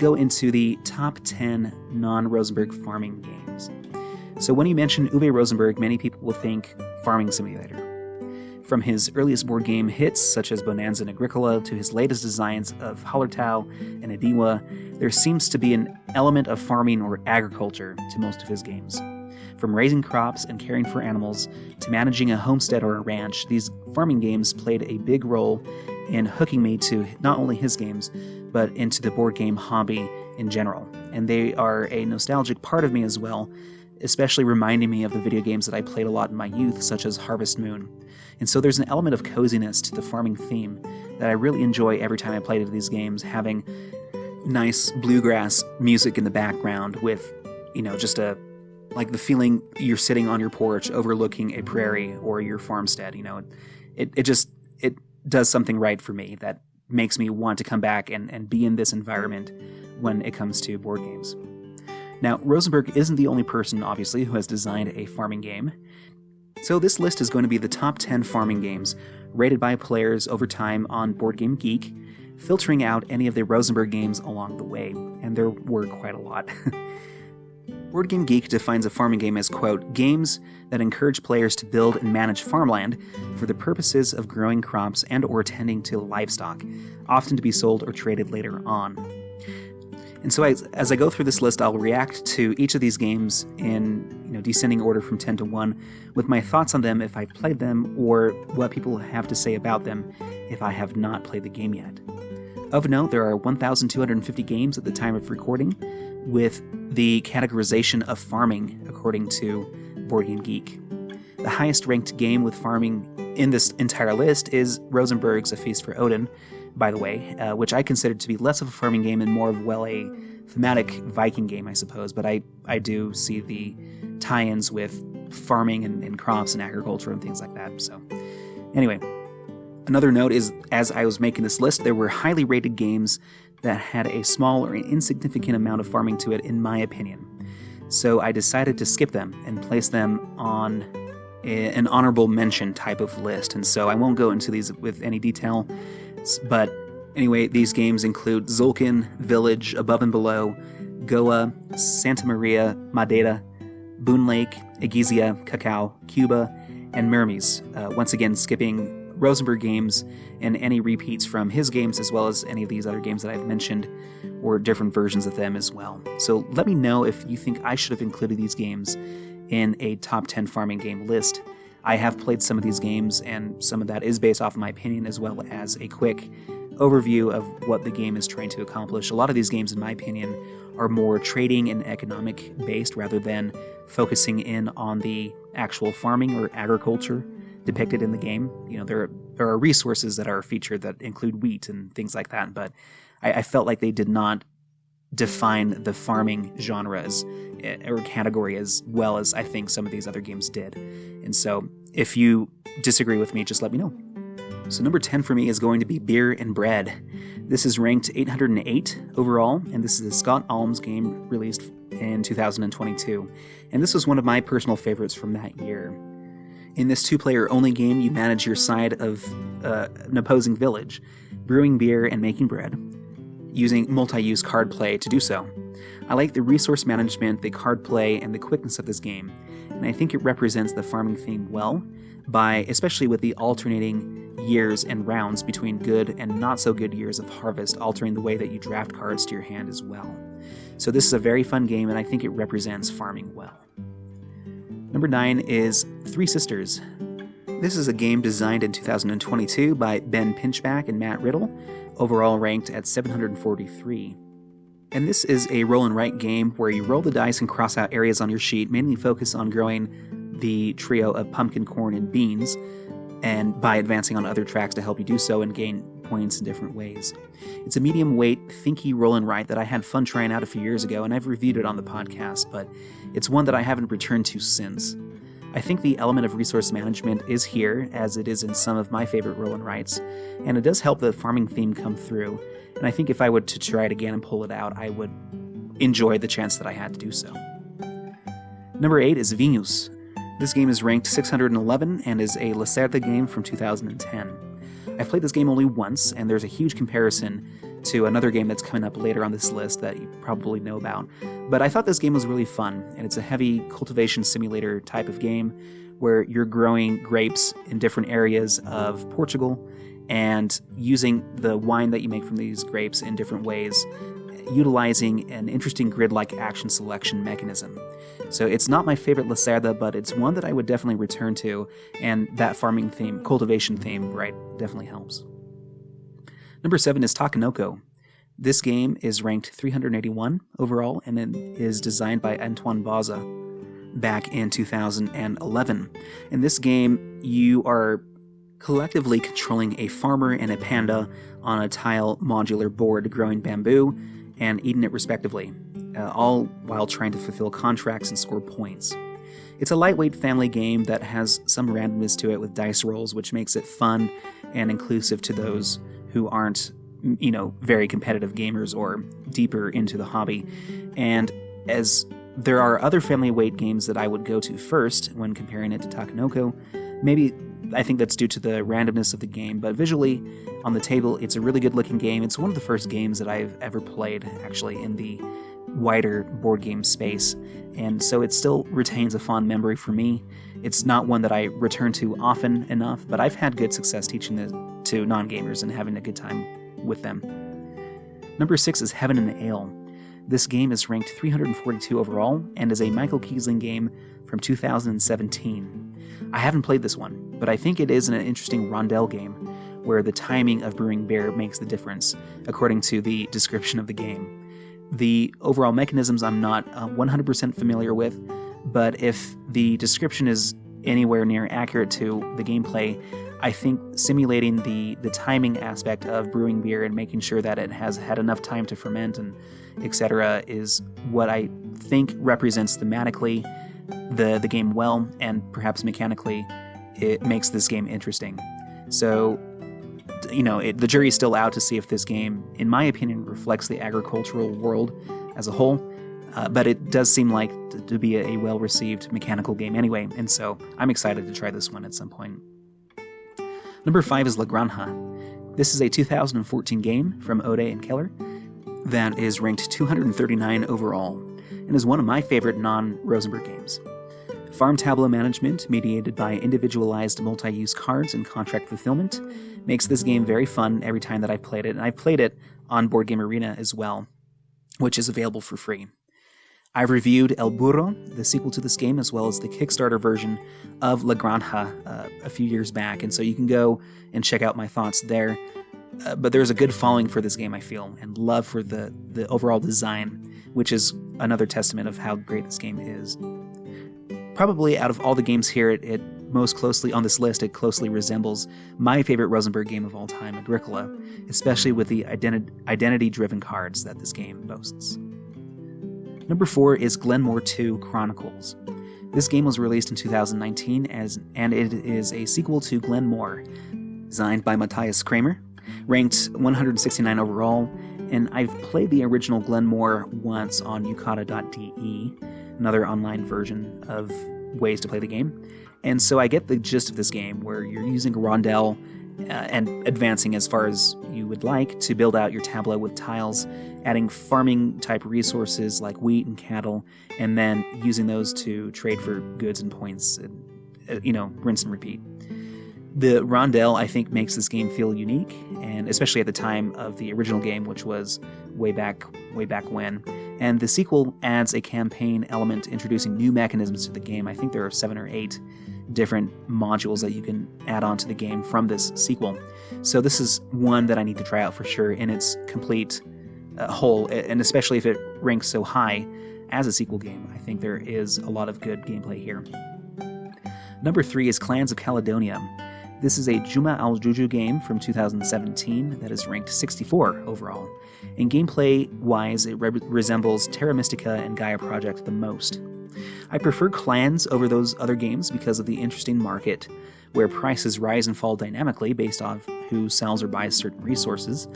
go into the top 10 non-Rosenberg farming games. So when you mention Uwe Rosenberg, many people will think farming simulator. From his earliest board game hits, such as Bonanza and Agricola, to his latest designs of Hallertau and Adiwa, there seems to be an element of farming or agriculture to most of his games. From raising crops and caring for animals to managing a homestead or a ranch, these farming games played a big role in hooking me to not only his games, but into the board game hobby in general. And they are a nostalgic part of me as well, especially reminding me of the video games that I played a lot in my youth, such as Harvest Moon. And so there's an element of coziness to the farming theme that I really enjoy every time I play these games, having nice bluegrass music in the background with, just like the feeling you're sitting on your porch overlooking a prairie or your farmstead. It does something right for me that makes me want to come back and be in this environment when it comes to board games. Now, Rosenberg isn't the only person, obviously, who has designed a farming game. So this list is going to be the top 10 farming games rated by players over time on BoardGameGeek, filtering out any of the Rosenberg games along the way, and there were quite a lot. BoardGameGeek defines a farming game as, quote, games that encourage players to build and manage farmland for the purposes of growing crops and or tending to livestock, often to be sold or traded later on. And so as I go through this list, I'll react to each of these games in descending order from 10 to 1 with my thoughts on them if I've played them or what people have to say about them if I have not played the game yet. Of note, there are 1,250 games at the time of recording, with the categorization of farming according to BoardGameGeek. The highest ranked game with farming in this entire list is Rosenberg's A Feast for Odin, by the way, which I consider to be less of a farming game and more of, a thematic Viking game, I suppose, but I do see the tie-ins with farming and crops and agriculture and things like that. So anyway, another note is, as I was making this list, there were highly rated games that had a small or insignificant amount of farming to it, in my opinion. So I decided to skip them and place them on an honorable mention type of list. And so I won't go into these with any detail, but anyway, these games include Zulkin, Village, Above and Below, Goa, Santa Maria, Madeira, Boone Lake, Egizia, Cacao, Cuba, and Mermes. Once again, skipping Rosenberg games and any repeats from his games, as well as any of these other games that I've mentioned, or different versions of them as well. So let me know if you think I should have included these games in a top 10 farming game list. I have played some of these games, and some of that is based off of my opinion, as well as a quick overview of what the game is trying to accomplish. A lot of these games, in my opinion, are more trading and economic based rather than focusing in on the actual farming or agriculture depicted in the game. There are resources that are featured that include wheat and things like that, but I felt like they did not define the farming genre or category as well as I think some of these other games did. And so if you disagree with me, just let me know. So number 10 for me is going to be Beer and Bread. This is ranked 808 overall, and this is a Scott Alms game released in 2022. And this was one of my personal favorites from that year. In this two-player only game, you manage your side of an opposing village, brewing beer and making bread, using multi-use card play to do so. I like the resource management, the card play, and the quickness of this game, and I think it represents the farming theme well, especially with the alternating years and rounds between good and not so good years of harvest, altering the way that you draft cards to your hand as well. So this is a very fun game, and I think it represents farming well. Number 9 is Three Sisters. This is a game designed in 2022 by Ben Pinchback and Matt Riddle, overall ranked at 743. And this is a roll and write game where you roll the dice and cross out areas on your sheet, mainly focus on growing the trio of pumpkin, corn, and beans, and by advancing on other tracks to help you do so and gain points in different ways. It's a medium weight, thinky roll and write that I had fun trying out a few years ago, and I've reviewed it on the podcast, but it's one that I haven't returned to since. I think the element of resource management is here, as it is in some of my favorite roll and writes, and it does help the farming theme come through, and I think if I were to try it again and pull it out, I would enjoy the chance that I had to do so. Number 8 is Venus. This game is ranked 611 and is a Lacerda game from 2010. I've played this game only once, and there's a huge comparison to another game that's coming up later on this list that you probably know about. But I thought this game was really fun, and it's a heavy cultivation simulator type of game where you're growing grapes in different areas of Portugal and using the wine that you make from these grapes in different ways, utilizing an interesting grid-like action selection mechanism. So it's not my favorite Lacerda, but it's one that I would definitely return to, and that farming theme, cultivation theme, right, definitely helps. Number 7 is Takenoko. This game is ranked 381 overall, and it is designed by Antoine Baza back in 2011. In this game, you are collectively controlling a farmer and a panda on a tile modular board growing bamboo and eating it respectively, all while trying to fulfill contracts and score points. It's a lightweight family game that has some randomness to it with dice rolls, which makes it fun and inclusive to those who aren't, very competitive gamers or deeper into the hobby. And as there are other family weight games that I would go to first when comparing it to Takenoko, maybe I think that's due to the randomness of the game, but visually on the table, it's a really good looking game. It's one of the first games that I've ever played, actually, in the wider board game space, and so it still retains a fond memory for me. It's not one that I return to often enough, but I've had good success teaching it to non-gamers and having a good time with them. Number 6 is Heaven and Ale. This game is ranked 342 overall and is a Michael Kiesling game from 2017. I haven't played this one, but I think it is an interesting rondel game where the timing of brewing beer makes the difference, according to the description of the game. The overall mechanisms I'm not 100% familiar with, but if the description is anywhere near accurate to the gameplay, I think simulating the timing aspect of brewing beer and making sure that it has had enough time to ferment and etc. is what I think represents thematically the game well, and perhaps mechanically it makes this game interesting. So, the jury's still out to see if this game, in my opinion, reflects the agricultural world as a whole, but it does seem like to be a well-received mechanical game anyway, and so I'm excited to try this one at some point. Number 5 is La Granja. This is a 2014 game from Ode and Keller that is ranked 239 overall and is one of my favorite non-Rosenberg games. Farm tableau management, mediated by individualized multi-use cards and contract fulfillment, makes this game very fun every time that I've played it, and I've played it on Board Game Arena as well, which is available for free. I've reviewed El Burro, the sequel to this game, as well as the Kickstarter version of La Granja a few years back, and so you can go and check out my thoughts there. But there's a good following for this game, I feel, and love for the overall design, which is another testament of how great this game is. Probably out of all the games here, it most closely on this list, it closely resembles my favorite Rosenberg game of all time, Agricola, especially with the identity-driven cards that this game boasts. Number 4 is Glenmore 2 Chronicles. This game was released in 2019, and it is a sequel to Glenmore, designed by Matthias Kramer, ranked 169 overall, and I've played the original Glenmore once on yukata.de, another online version of ways to play the game. And so I get the gist of this game, where you're using a rondel and advancing as far as you would like to build out your tableau with tiles, adding farming-type resources like wheat and cattle, and then using those to trade for goods and points, rinse and repeat. The rondel, I think, makes this game feel unique, and especially at the time of the original game, which was way back when. And the sequel adds a campaign element, introducing new mechanisms to the game. I think there are 7 or 8 different modules that you can add on to the game from this sequel. So this is one that I need to try out for sure in its complete whole, and especially if it ranks so high as a sequel game. I think there is a lot of good gameplay here. Number 3 is Clans of Caledonia. This is a Juma al-Juju game from 2017 that is ranked 64 overall. And gameplay-wise, it resembles Terra Mystica and Gaia Project the most. I prefer Clans over those other games because of the interesting market, where prices rise and fall dynamically based off who sells or buys certain resources,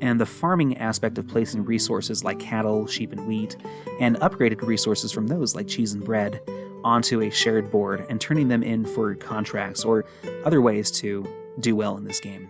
and the farming aspect of placing resources like cattle, sheep, and wheat, and upgraded resources from those like cheese and bread, onto a shared board and turning them in for contracts or other ways to do well in this game.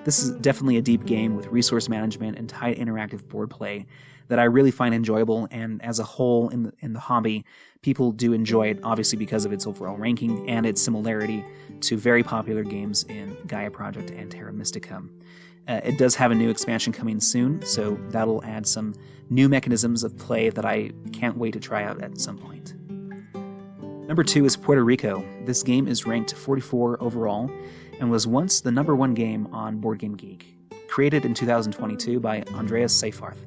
This is definitely a deep game with resource management and tight interactive board play that I really find enjoyable, and as a whole in the hobby, people do enjoy it, obviously because of its overall ranking and its similarity to very popular games in Gaia Project and Terra Mystica. It does have a new expansion coming soon, so that'll add some new mechanisms of play that I can't wait to try out at some point. Number 2 is Puerto Rico. This game is ranked 44 overall and was once the number 1 game on BoardGameGeek, created in 2022 by Andreas Seyfarth.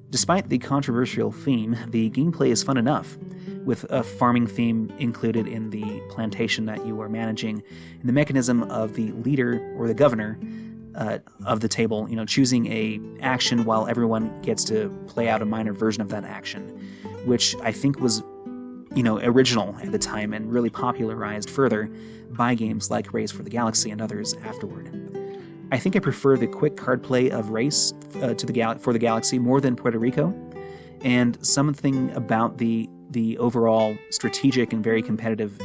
Despite the controversial theme, the gameplay is fun enough, with a farming theme included in the plantation that you are managing, and the mechanism of the leader or the governor of the table, choosing a action while everyone gets to play out a minor version of that action, which I think was original at the time and really popularized further by games like Race for the Galaxy and others afterward. I think I prefer the quick card play of Race for the Galaxy more than Puerto Rico, and something about the overall strategic and very competitive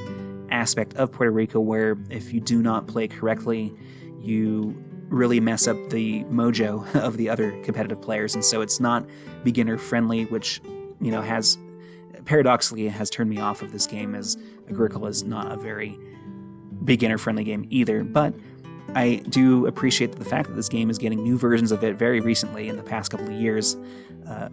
aspect of Puerto Rico, where if you do not play correctly, you really mess up the mojo of the other competitive players, and so it's not beginner friendly, which has paradoxically turned me off of this game, as Agricola is not a very beginner friendly game either. But I do appreciate the fact that this game is getting new versions of it very recently in the past couple of years,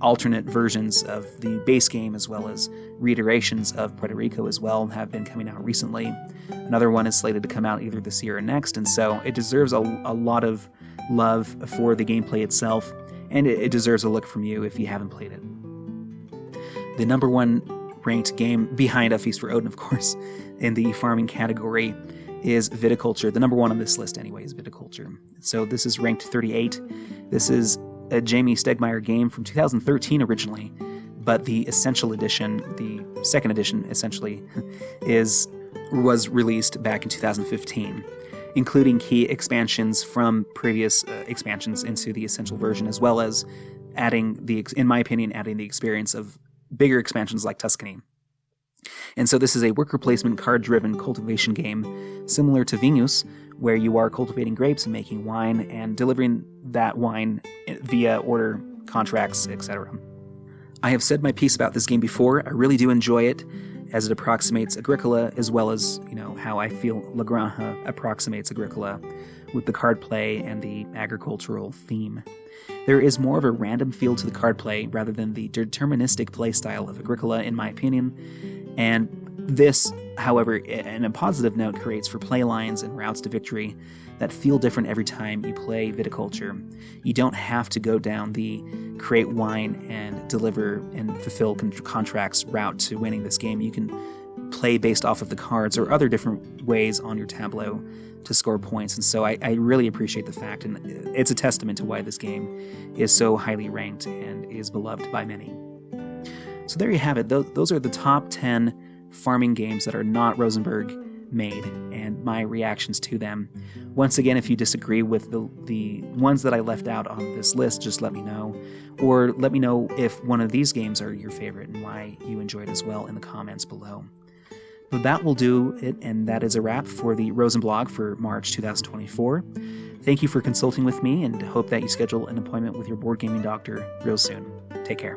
alternate versions of the base game as well as reiterations of Puerto Rico as well have been coming out recently. Another one is slated to come out either this year or next, and so it deserves a lot of love for the gameplay itself, and it deserves a look from you if you haven't played it. The number 1 ranked game behind A Feast for Odin, of course, in the farming category is Viticulture. The number 1 on this list anyway is Viticulture. So this is ranked 38. This is a Jamie Stegmaier game from 2013 originally, but the Essential Edition, the second edition essentially, was released back in 2015, including key expansions from previous expansions into the Essential version, as well as in my opinion, adding the experience of bigger expansions like Tuscany. And so this is a worker placement card-driven cultivation game similar to Vinhos, where you are cultivating grapes and making wine and delivering that wine via order, contracts, etc. I have said my piece about this game before. I really do enjoy it, as it approximates Agricola, as well as how I feel La Granja approximates Agricola, with the card play and the agricultural theme. There is more of a random feel to the card play rather than the deterministic playstyle of Agricola, in my opinion, and this, however, in a positive note, creates for play lines and routes to victory that feel different every time you play Viticulture. You don't have to go down the create wine and deliver and fulfill contracts route to winning this game. You can play based off of the cards or other different ways on your tableau to score points, and so I really appreciate the fact, and it's a testament to why this game is so highly ranked and is beloved by many. So there you have it. Those are the top 10 farming games that are not Rosenberg made, and my reactions to them. Once again, if you disagree with the ones that I left out on this list, just let me know, or let me know if one of these games are your favorite and why you enjoyed as well in the comments below. But that will do it, and that is a wrap for the Rosenblog for March 2024. Thank you for consulting with me, and hope that you schedule an appointment with your board gaming doctor real soon. Take care.